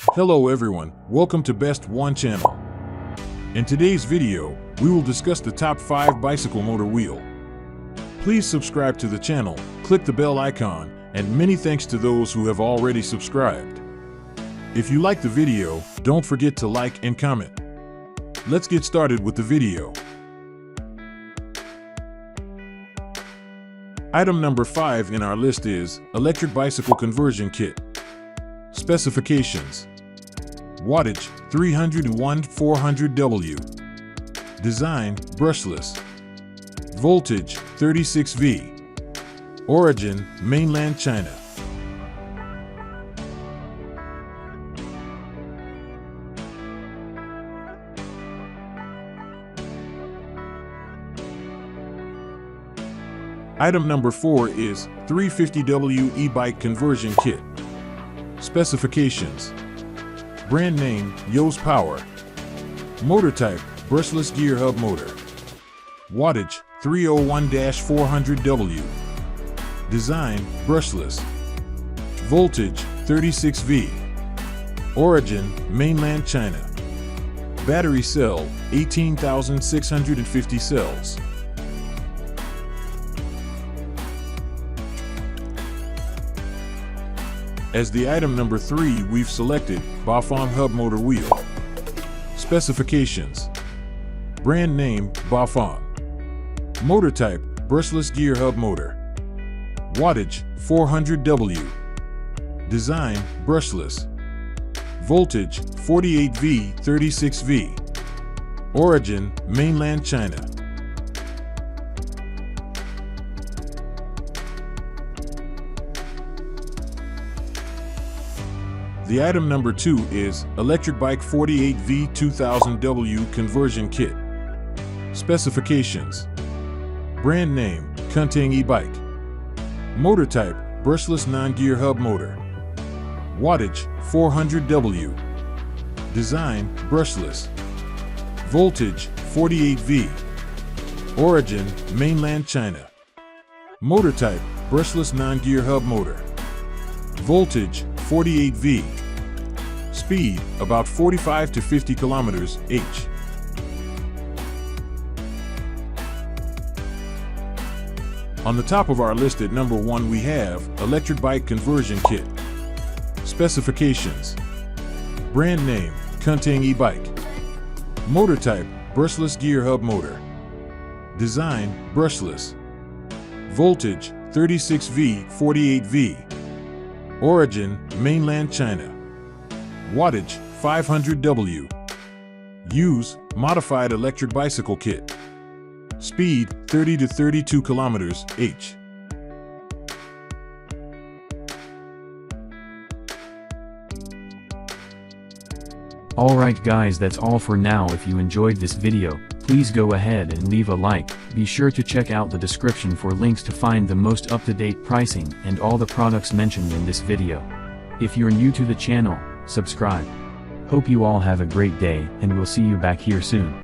Hello everyone, welcome to Best One channel. In today's video, we will discuss the top 5 bicycle motor wheel. Please subscribe to the channel, click the bell icon, and many thanks to those who have already subscribed. If you like the video, don't forget to like and comment. Let's get started with the video. Item number 5 in our list is Electric Bicycle Conversion Kit. Specifications: wattage 301 400W, design brushless, voltage 36V, origin mainland China. Item number 4 is 350W e-bike conversion kit. Specifications: brand name Yo's Power, motor type brushless gear hub motor, wattage 301-400W, design brushless, voltage 36V, origin mainland China, battery cell 18,650 cells. As the item number 3, we've selected BAFANG hub motor wheel. Specifications: brand name BAFANG, motor type brushless gear hub motor, wattage 400W, design brushless, voltage 48V 36V, origin mainland China. The item number 2 is Electric Bike 48V 2000W Conversion Kit. Specifications: brand name Kuntang e-bike, motor type brushless non-gear hub motor, wattage 400W, design brushless, voltage 48V, origin mainland China, motor type brushless non-gear hub motor, voltage 48V, speed about 45 to 50 kilometers h. On the top of our list at number 1 we have Electric Bike Conversion Kit. Specifications: brand name Kuntang e-bike, motor type brushless gear hub motor, design brushless, voltage 36V 48V, origin mainland China, wattage 500W, use modified electric bicycle kit, speed 30 to 32 kilometers h. Alright guys, that's all for now. If you enjoyed this video, please go ahead and leave a like. Be sure to check out the description for links to find the most up-to-date pricing and all the products mentioned in this video. If you're new to the channel, subscribe. Hope you all have a great day, and we'll see you back here soon.